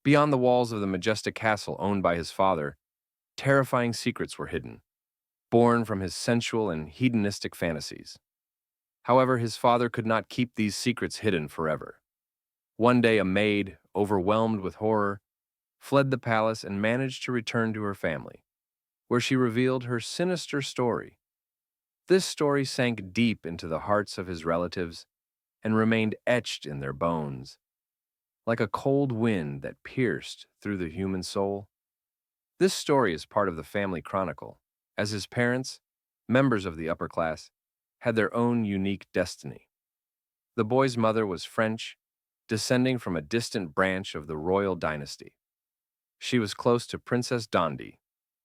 Beyond the walls of the majestic castle owned by his father, terrifying secrets were hidden, born from his sensual and hedonistic fantasies. However, his father could not keep these secrets hidden forever. One day, a maid, overwhelmed with horror, fled the palace and managed to return to her family, where she revealed her sinister story. This story sank deep into the hearts of his relatives and remained etched in their bones, like a cold wind that pierced through the human soul. This story is part of the family chronicle, as his parents, members of the upper class, had their own unique destiny. The boy's mother was French, descending from a distant branch of the royal dynasty. She was close to Princess Dondi,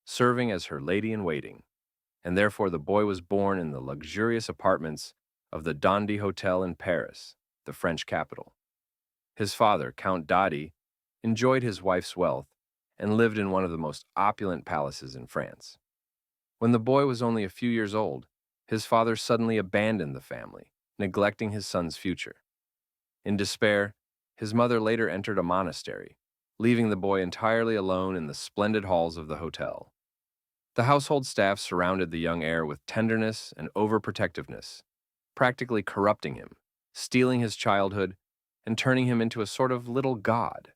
serving as her lady-in-waiting, and therefore the boy was born in the luxurious apartments of the Dondi Hotel in Paris, the French capital. His father, Count Dadi, enjoyed his wife's wealth and lived in one of the most opulent palaces in France. When the boy was only a few years old, his father suddenly abandoned the family, neglecting his son's future. In despair, his mother later entered a monastery, leaving the boy entirely alone in the splendid halls of the hotel. The household staff surrounded the young heir with tenderness and overprotectiveness, practically corrupting him, stealing his childhood, and turning him into a sort of little god.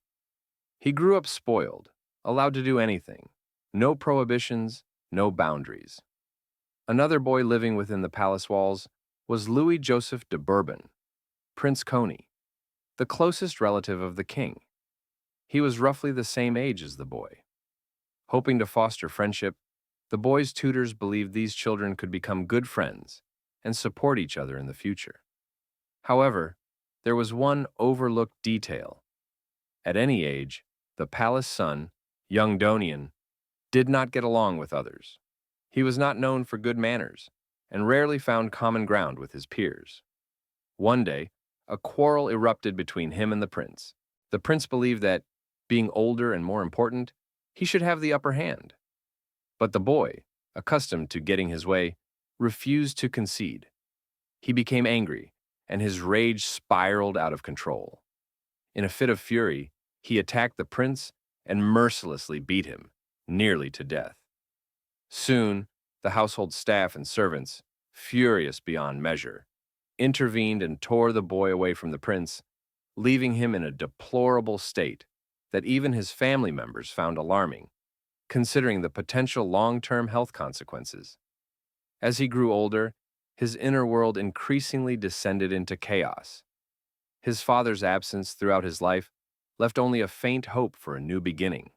He grew up spoiled, allowed to do anything, no prohibitions, no boundaries. Another boy living within the palace walls was Louis Joseph de Bourbon, Prince Coney, the closest relative of the king. He was roughly the same age as the boy. Hoping to foster friendship, the boy's tutors believed these children could become good friends and support each other in the future. However, there was one overlooked detail. At any age, the palace son, young Donian, did not get along with others. He was not known for good manners and rarely found common ground with his peers. One day, a quarrel erupted between him and the prince. The prince believed that, being older and more important, he should have the upper hand. But the boy, accustomed to getting his way, refused to concede. He became angry, and his rage spiraled out of control. In a fit of fury, he attacked the prince and mercilessly beat him, nearly to death. Soon, the household staff and servants, furious beyond measure, intervened and tore the boy away from the prince, leaving him in a deplorable state that even his family members found alarming, considering the potential long-term health consequences. As he grew older, his inner world increasingly descended into chaos. His father's absence throughout his life left only a faint hope for a new beginning.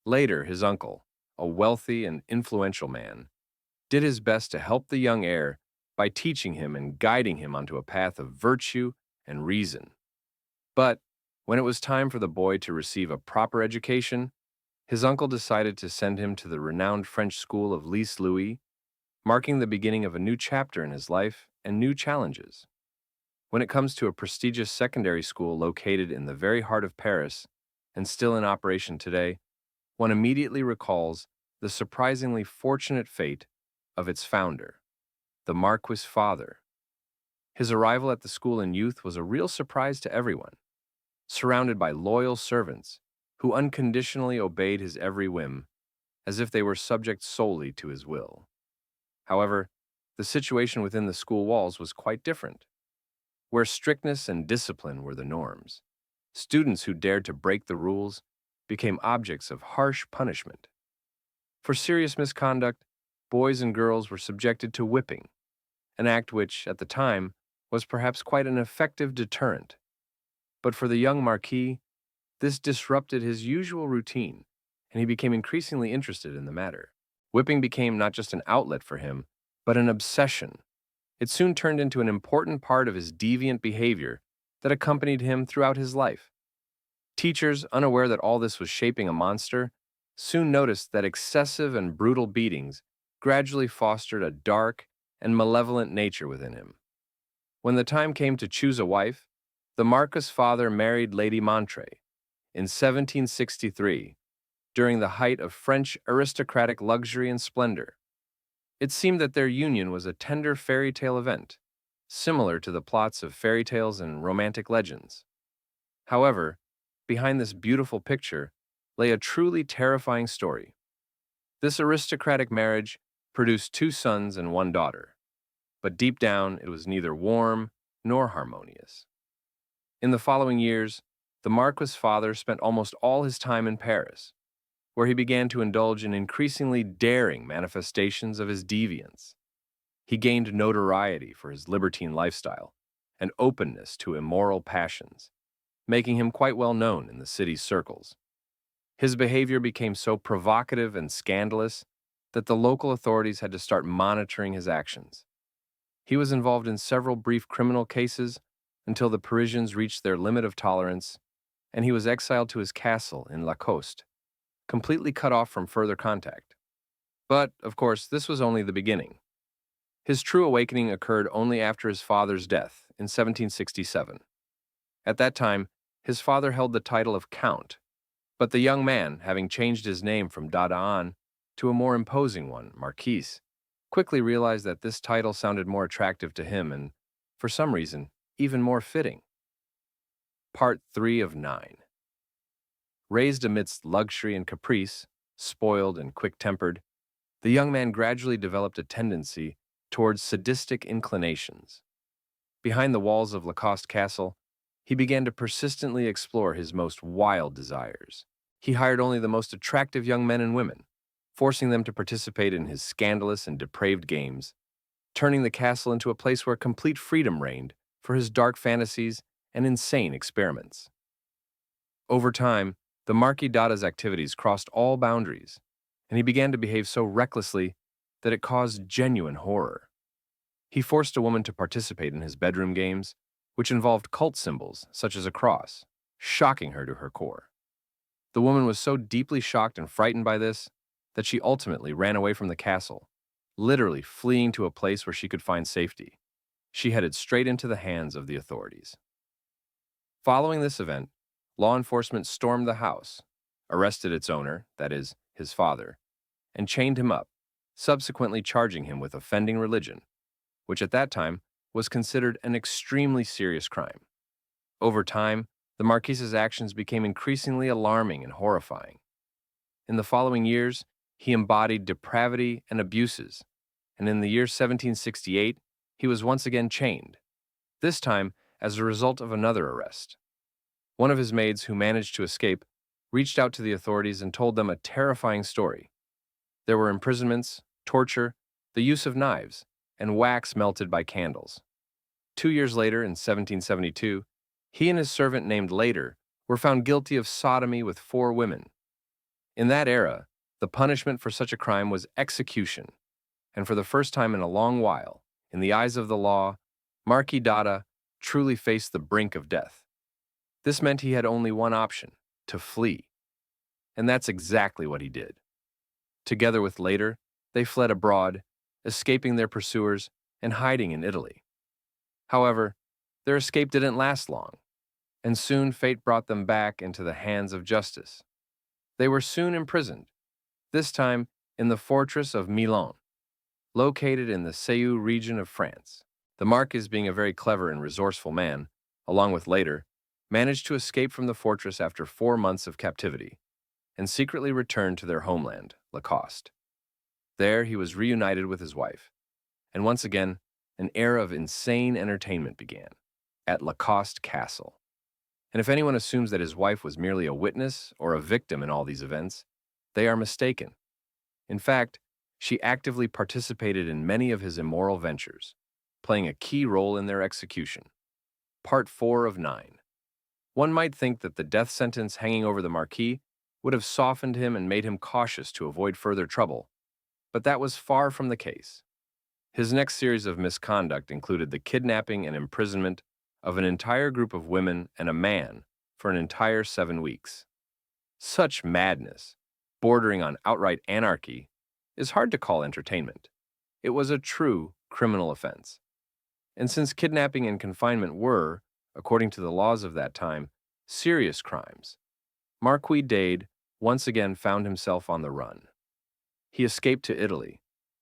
Later, his uncle, a wealthy and influential man, did his best to help the young heir by teaching him and guiding him onto a path of virtue and reason. But when it was time for the boy to receive a proper education, his uncle decided to send him to the renowned French school of Lys Louis, marking the beginning of a new chapter in his life and new challenges. When it comes to a prestigious secondary school located in the very heart of Paris and still in operation today, one immediately recalls the surprisingly fortunate fate of its founder, the Marquis' father. His arrival at the school in youth was a real surprise to everyone. Surrounded by loyal servants who unconditionally obeyed his every whim, as if they were subject solely to his will. However, the situation within the school walls was quite different. Where strictness and discipline were the norms, students who dared to break the rules became objects of harsh punishment. For serious misconduct, boys and girls were subjected to whipping, an act which, at the time, was perhaps quite an effective deterrent. But for the young Marquis, this disrupted his usual routine, and he became increasingly interested in the matter. Whipping became not just an outlet for him, but an obsession. It soon turned into an important part of his deviant behavior that accompanied him throughout his life. Teachers, unaware that all this was shaping a monster, soon noticed that excessive and brutal beatings gradually fostered a dark and malevolent nature within him. When the time came to choose a wife, the Marquis' father married Lady Montrey in 1763, during the height of French aristocratic luxury and splendor. It seemed that their union was a tender fairy tale event, similar to the plots of fairy tales and romantic legends. However, behind this beautiful picture lay a truly terrifying story. This aristocratic marriage produced two sons and one daughter, but deep down it was neither warm nor harmonious. In the following years, the Marquis' father spent almost all his time in Paris, where he began to indulge in increasingly daring manifestations of his deviance. He gained notoriety for his libertine lifestyle and openness to immoral passions, making him quite well known in the city's circles. His behavior became so provocative and scandalous that the local authorities had to start monitoring his actions. He was involved in several brief criminal cases until the Parisians reached their limit of tolerance, and he was exiled to his castle in Lacoste, completely cut off from further contact. But, of course, this was only the beginning. His true awakening occurred only after his father's death in 1767. At that time, his father held the title of Count, but the young man, having changed his name from Dadaan to a more imposing one, Marquis, quickly realized that this title sounded more attractive to him and, for some reason, even more fitting. Part 3 of 9. Raised amidst luxury and caprice, spoiled and quick-tempered, the young man gradually developed a tendency towards sadistic inclinations. Behind the walls of Lacoste Castle, he began to persistently explore his most wild desires. He hired only the most attractive young men and women, forcing them to participate in his scandalous and depraved games, turning the castle into a place where complete freedom reigned for his dark fantasies and insane experiments. Over time, the Marquis Dada's activities crossed all boundaries, and he began to behave so recklessly that it caused genuine horror. He forced a woman to participate in his bedroom games, which involved cult symbols such as a cross, shocking her to her core. The woman was so deeply shocked and frightened by this that she ultimately ran away from the castle, literally fleeing to a place where she could find safety. She headed straight into the hands of the authorities. Following this event, law enforcement stormed the house, arrested its owner, that is, his father, and chained him up, subsequently charging him with offending religion, which at that time was considered an extremely serious crime. Over time, the Marquis's actions became increasingly alarming and horrifying. In the following years, he embodied depravity and abuses, and in the year 1768, he was once again chained, this time as a result of another arrest. One of his maids, who managed to escape, reached out to the authorities and told them a terrifying story. There were imprisonments, torture, the use of knives, and wax melted by candles. 2 years later, in 1772, he and his servant named Later were found guilty of sodomy with 4 women. In that era, the punishment for such a crime was execution, and for the first time in a long while, in the eyes of the law, Marquis Dada truly faced the brink of death. This meant he had only one option: to flee. And that's exactly what he did. Together with Later, they fled abroad, escaping their pursuers and hiding in Italy. However, their escape didn't last long, and soon fate brought them back into the hands of justice. They were soon imprisoned, this time in the fortress of Milan, located in the Sceaux region of France. The Marquis, being a very clever and resourceful man, along with Later, managed to escape from the fortress after 4 months of captivity and secretly returned to their homeland, Lacoste. There he was reunited with his wife, and once again, an era of insane entertainment began at Lacoste Castle. And if anyone assumes that his wife was merely a witness or a victim in all these events, they are mistaken. In fact, she actively participated in many of his immoral ventures, playing a key role in their execution. Part 4 of 9. One might think that the death sentence hanging over the Marquis would have softened him and made him cautious to avoid further trouble, but that was far from the case. His next series of misconduct included the kidnapping and imprisonment of an entire group of women and a man for an entire 7 weeks. Such madness, bordering on outright anarchy, is hard to call entertainment. It was a true criminal offense. And since kidnapping and confinement were, according to the laws of that time, serious crimes, Marquis Dade once again found himself on the run. He escaped to Italy,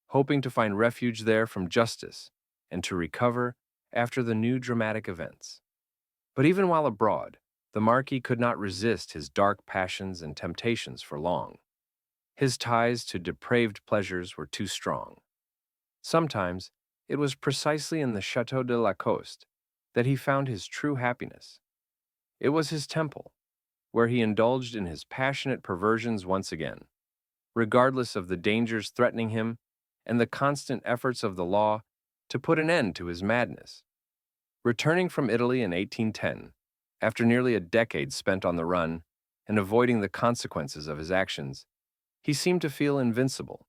hoping to find refuge there from justice and to recover after the new dramatic events. But even while abroad, the Marquis could not resist his dark passions and temptations for long. His ties to depraved pleasures were too strong. Sometimes, it was precisely in the Château de la Coste that he found his true happiness. It was his temple, where he indulged in his passionate perversions once again, regardless of the dangers threatening him and the constant efforts of the law to put an end to his madness. Returning from Italy in 1810, after nearly a decade spent on the run and avoiding the consequences of his actions, he seemed to feel invincible.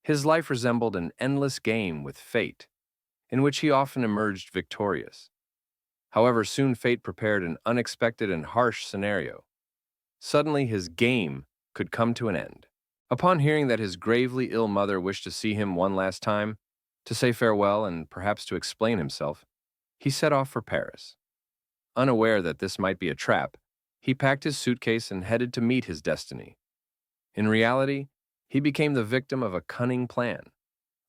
His life resembled an endless game with fate, in which he often emerged victorious. However, soon fate prepared an unexpected and harsh scenario. Suddenly, his game could come to an end. Upon hearing that his gravely ill mother wished to see him one last time, to say farewell and perhaps to explain himself, he set off for Paris. Unaware that this might be a trap, he packed his suitcase and headed to meet his destiny. In reality, he became the victim of a cunning plan.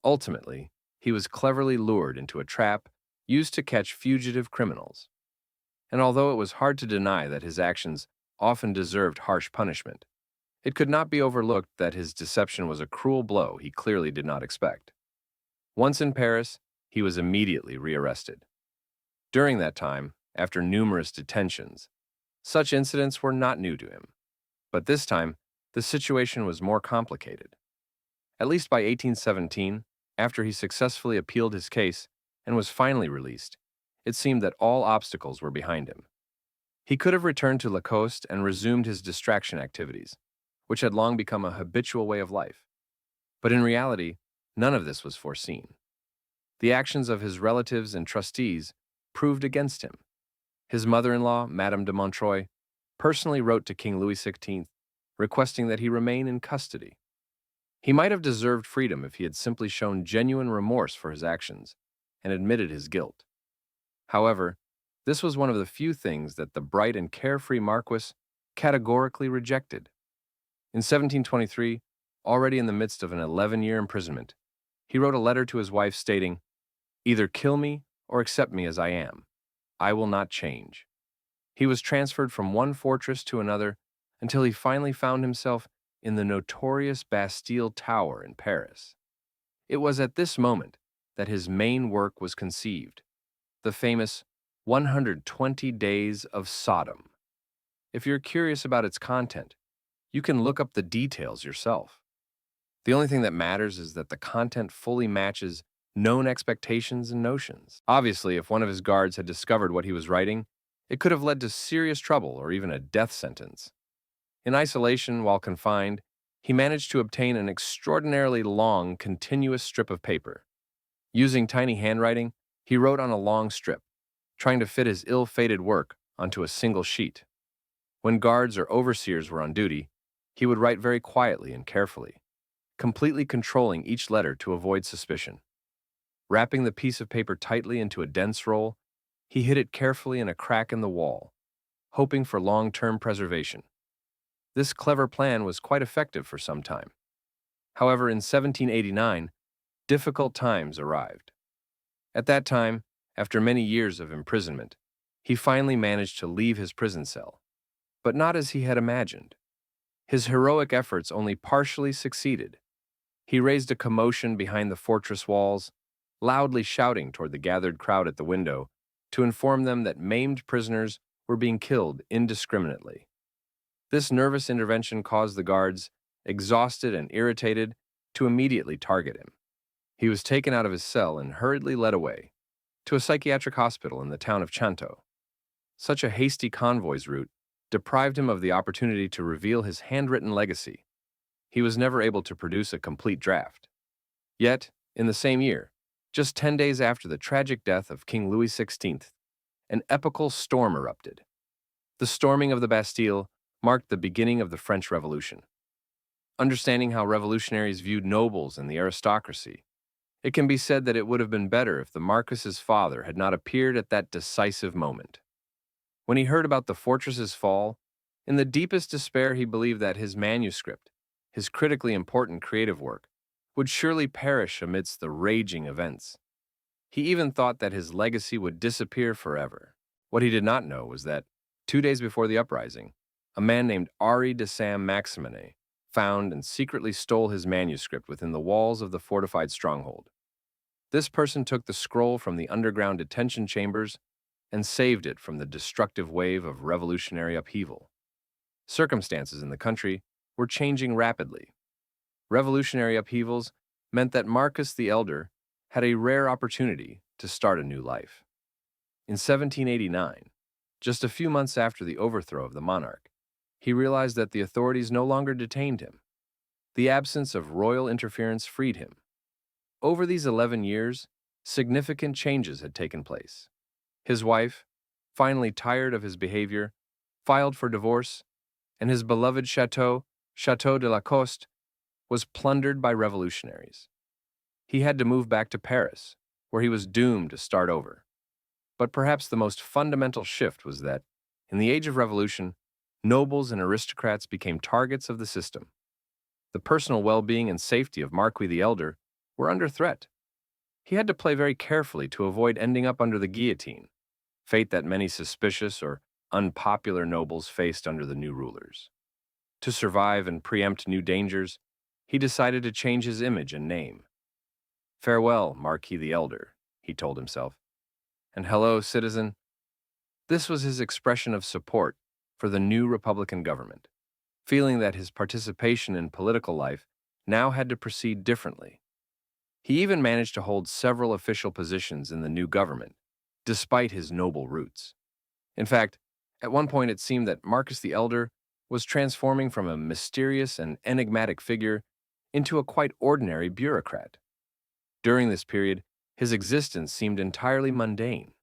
Ultimately, he was cleverly lured into a trap used to catch fugitive criminals. And although it was hard to deny that his actions often deserved harsh punishment, it could not be overlooked that his deception was a cruel blow he clearly did not expect. Once in Paris, he was immediately rearrested. During that time, after numerous detentions, such incidents were not new to him. But this time, the situation was more complicated. At least by 1817, after he successfully appealed his case and was finally released, it seemed that all obstacles were behind him. He could have returned to Lacoste and resumed his distraction activities, which had long become a habitual way of life. But in reality, none of this was foreseen. The actions of his relatives and trustees proved against him. His mother-in-law, Madame de Montreuil, personally wrote to King Louis XVI, requesting that he remain in custody. He might have deserved freedom if he had simply shown genuine remorse for his actions and admitted his guilt. However, this was one of the few things that the bright and carefree Marquis categorically rejected. In 1723, already in the midst of an 11-year imprisonment, he wrote a letter to his wife stating, "Either kill me or accept me as I am. I will not change." He was transferred from one fortress to another until he finally found himself in the notorious Bastille Tower in Paris. It was at this moment that his main work was conceived, the famous 120 Days of Sodom. If you're curious about its content, you can look up the details yourself. The only thing that matters is that the content fully matches known expectations and notions. Obviously, if one of his guards had discovered what he was writing, it could have led to serious trouble or even a death sentence. In isolation while confined, he managed to obtain an extraordinarily long, continuous strip of paper. Using tiny handwriting, he wrote on a long strip, trying to fit his ill-fated work onto a single sheet. When guards or overseers were on duty, he would write very quietly and carefully, completely controlling each letter to avoid suspicion. Wrapping the piece of paper tightly into a dense roll, he hid it carefully in a crack in the wall, hoping for long-term preservation. This clever plan was quite effective for some time. However, in 1789, difficult times arrived. At that time, after many years of imprisonment, he finally managed to leave his prison cell, but not as he had imagined. His heroic efforts only partially succeeded. He raised a commotion behind the fortress walls, loudly shouting toward the gathered crowd at the window to inform them that maimed prisoners were being killed indiscriminately. This nervous intervention caused the guards, exhausted and irritated, to immediately target him. He was taken out of his cell and hurriedly led away to a psychiatric hospital in the town of Chanteau. Such a hasty convoy's route deprived him of the opportunity to reveal his handwritten legacy. He was never able to produce a complete draft. Yet, in the same year, just 10 days after the tragic death of King Louis XVI, an epical storm erupted. The storming of the Bastille marked the beginning of the French Revolution. Understanding how revolutionaries viewed nobles and the aristocracy, it can be said that it would have been better if the Marquis's father had not appeared at that decisive moment. When he heard about the fortress's fall, in the deepest despair he believed that his manuscript, his critically important creative work, would surely perish amidst the raging events. He even thought that his legacy would disappear forever. What he did not know was that, 2 days before the uprising, a man named Ari de Sam Maximene found and secretly stole his manuscript within the walls of the fortified stronghold. This person took the scroll from the underground detention chambers and saved it from the destructive wave of revolutionary upheaval. Circumstances in the country were changing rapidly. Revolutionary upheavals meant that Marcus the Elder had a rare opportunity to start a new life. In 1789, just a few months after the overthrow of the monarch, he realized that the authorities no longer detained him. The absence of royal interference freed him. Over these 11 years, significant changes had taken place. His wife, finally tired of his behavior, filed for divorce, and his beloved Chateau de la Coste, was plundered by revolutionaries. He had to move back to Paris, where he was doomed to start over. But perhaps the most fundamental shift was that, in the age of revolution, nobles and aristocrats became targets of the system. The personal well-being and safety of Marquis the Elder were under threat. He had to play very carefully to avoid ending up under the guillotine, fate that many suspicious or unpopular nobles faced under the new rulers. To survive and preempt new dangers, he decided to change his image and name. "Farewell, Marquis the Elder," he told himself. And "hello, citizen." This was his expression of support for the new Republican government, feeling that his participation in political life now had to proceed differently. He even managed to hold several official positions in the new government, despite his noble roots. In fact, at one point it seemed that Marcus the Elder was transforming from a mysterious and enigmatic figure into a quite ordinary bureaucrat. During this period, his existence seemed entirely mundane,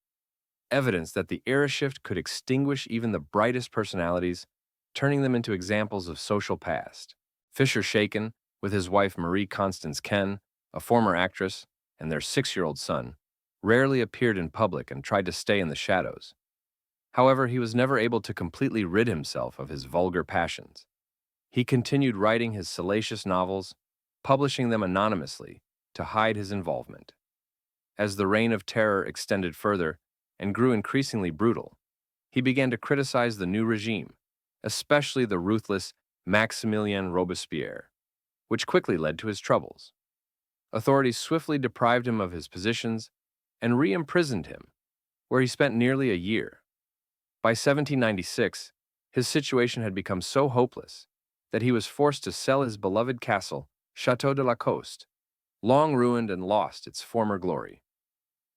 evidence that the era shift could extinguish even the brightest personalities, turning them into examples of social past. Fisher Shaken, with his wife Marie Constance Ken, a former actress, and their 6-year-old son, rarely appeared in public and tried to stay in the shadows. However, he was never able to completely rid himself of his vulgar passions. He continued writing his salacious novels, publishing them anonymously to hide his involvement. As the reign of terror extended further and grew increasingly brutal, he began to criticize the new regime, especially the ruthless Maximilien Robespierre, which quickly led to his troubles. Authorities swiftly deprived him of his positions and re-imprisoned him, where he spent nearly a year. By 1796, his situation had become so hopeless that he was forced to sell his beloved castle, Chateau de la Coste, long ruined and lost its former glory.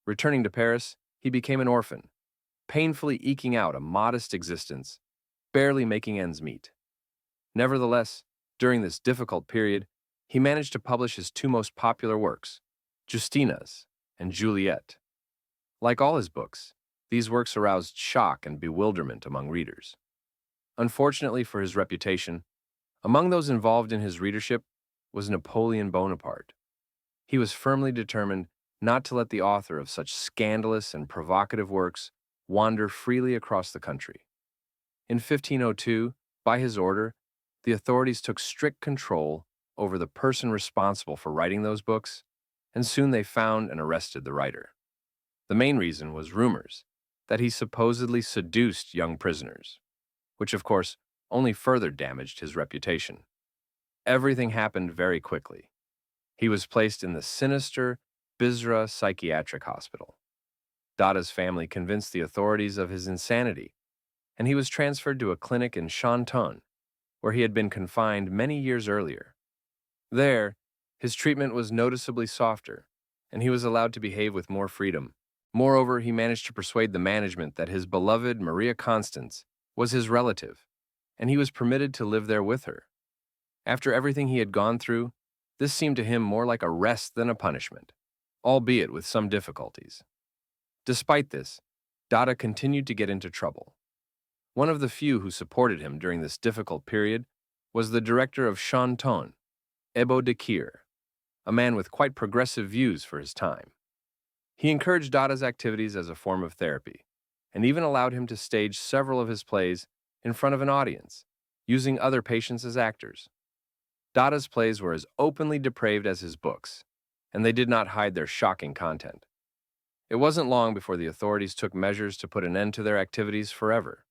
Returning to Paris, he became an orphan, painfully eking out a modest existence, barely making ends meet. Nevertheless, during this difficult period, he managed to publish his 2 most popular works, Justina's and Juliet. Like all his books, these works aroused shock and bewilderment among readers. Unfortunately for his reputation, among those involved in his readership was Napoleon Bonaparte. He was firmly determined not to let the author of such scandalous and provocative works wander freely across the country. In 1502, by his order, the authorities took strict control over the person responsible for writing those books, and soon they found and arrested the writer. The main reason was rumors that he supposedly seduced young prisoners, which of course only further damaged his reputation. Everything happened very quickly. He was placed in the sinister Biskra psychiatric hospital. Dada's family convinced the authorities of his insanity, and he was transferred to a clinic in Shantung, where he had been confined many years earlier. There, his treatment was noticeably softer, and he was allowed to behave with more freedom. Moreover, he managed to persuade the management that his beloved Maria Constance was his relative, and he was permitted to live there with her. After everything he had gone through, this seemed to him more like a rest than a punishment, albeit with some difficulties. Despite this, Dada continued to get into trouble. One of the few who supported him during this difficult period was the director of Shantung, Ebo de Kir, a man with quite progressive views for his time. He encouraged Dada's activities as a form of therapy, and even allowed him to stage several of his plays in front of an audience, using other patients as actors. Dada's plays were as openly depraved as his books, and they did not hide their shocking content. It wasn't long before the authorities took measures to put an end to their activities forever.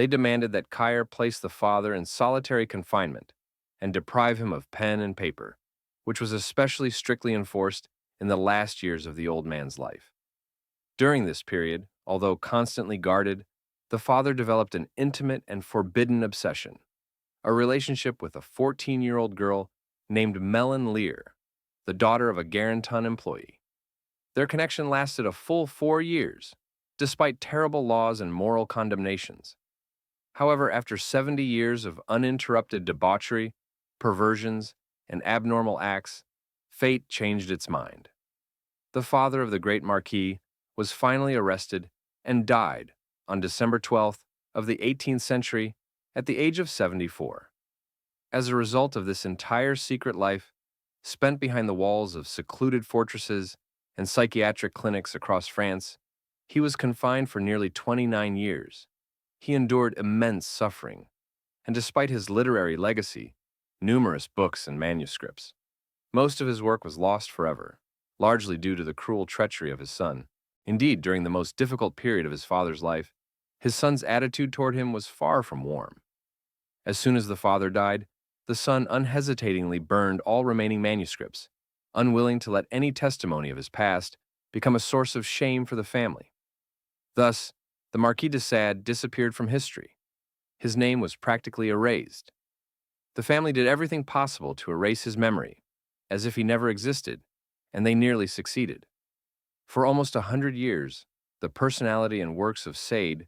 They demanded that heir place the father in solitary confinement and deprive him of pen and paper, which was especially strictly enforced in the last years of the old man's life. During this period, although constantly guarded, the father developed an intimate and forbidden obsession, a relationship with a 14-year-old girl named Melon Lear, the daughter of a Guaranton employee. Their connection lasted a full 4 years, despite terrible laws and moral condemnations. However, after 70 years of uninterrupted debauchery, perversions, and abnormal acts, fate changed its mind. The father of the great Marquis was finally arrested and died on December 12th of the 18th century at the age of 74. As a result of this entire secret life, spent behind the walls of secluded fortresses and psychiatric clinics across France, he was confined for nearly 29 years. He endured immense suffering, and despite his literary legacy, numerous books and manuscripts, most of his work was lost forever, largely due to the cruel treachery of his son. Indeed, during the most difficult period of his father's life, his son's attitude toward him was far from warm. As soon as the father died, the son unhesitatingly burned all remaining manuscripts, unwilling to let any testimony of his past become a source of shame for the family. Thus, the Marquis de Sade disappeared from history. His name was practically erased. The family did everything possible to erase his memory, as if he never existed, and they nearly succeeded. For almost 100 years, the personality and works of Sade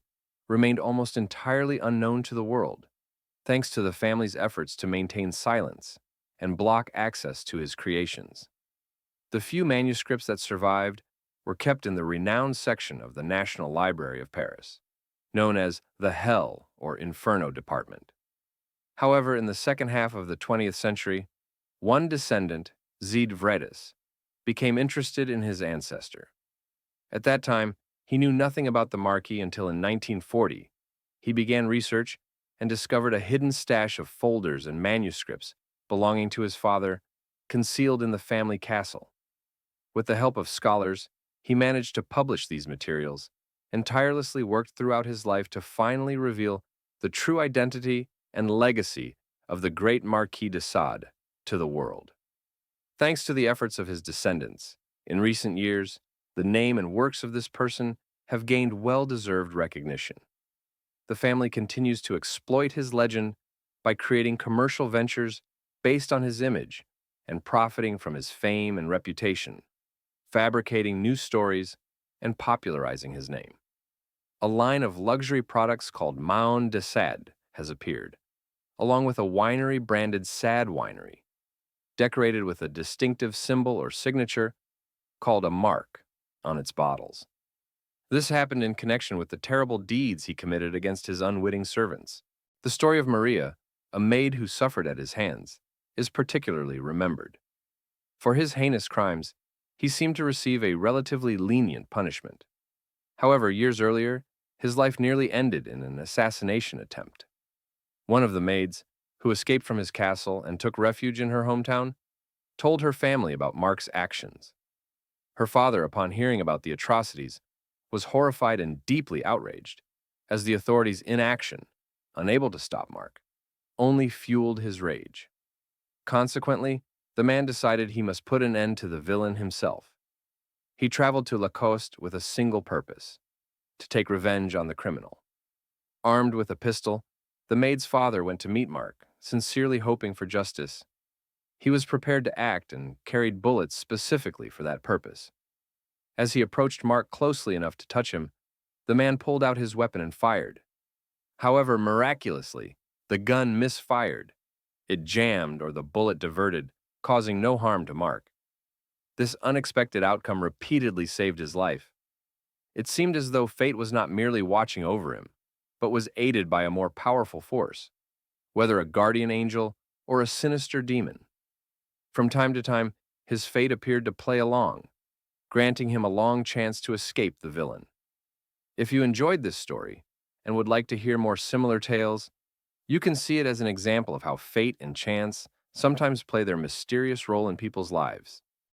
remained almost entirely unknown to the world, thanks to the family's efforts to maintain silence and block access to his creations. The few manuscripts that survived were kept in the renowned section of the National Library of Paris, known as the Hell or Inferno Department. However, in the second half of the 20th century, one descendant, Zede Vredis, became interested in his ancestor. At that time, he knew nothing about the Marquis until in 1940, he began research and discovered a hidden stash of folders and manuscripts belonging to his father, concealed in the family castle. With the help of scholars, he managed to publish these materials and tirelessly worked throughout his life to finally reveal the true identity and legacy of the great Marquis de Sade to the world. Thanks to the efforts of his descendants, in recent years, the name and works of this person have gained well-deserved recognition. The family continues to exploit his legend by creating commercial ventures based on his image and profiting from his fame and reputation, fabricating new stories and popularizing his name. A line of luxury products called Maon de Sade has appeared, along with a winery branded Sade Winery, decorated with a distinctive symbol or signature called a mark on its bottles. This happened in connection with the terrible deeds he committed against his unwitting servants. The story of Maria, a maid who suffered at his hands, is particularly remembered. For his heinous crimes, he seemed to receive a relatively lenient punishment. However, years earlier, his life nearly ended in an assassination attempt. One of the maids, who escaped from his castle and took refuge in her hometown, told her family about Mark's actions. Her father, upon hearing about the atrocities, was horrified and deeply outraged, as the authorities' inaction, unable to stop Mark, only fueled his rage. Consequently, the man decided he must put an end to the villain himself. He traveled to Lacoste with a single purpose: to take revenge on the criminal. Armed with a pistol, the maid's father went to meet Mark, sincerely hoping for justice. He was prepared to act and carried bullets specifically for that purpose. As he approached Mark closely enough to touch him, the man pulled out his weapon and fired. However, miraculously, the gun misfired. It jammed or the bullet diverted, causing no harm to Mark. This unexpected outcome repeatedly saved his life. It seemed as though fate was not merely watching over him, but was aided by a more powerful force, whether a guardian angel or a sinister demon. From time to time, his fate appeared to play along, granting him a long chance to escape the villain. If you enjoyed this story and would like to hear more similar tales, you can see it as an example of how fate and chance sometimes play their mysterious role in people's lives.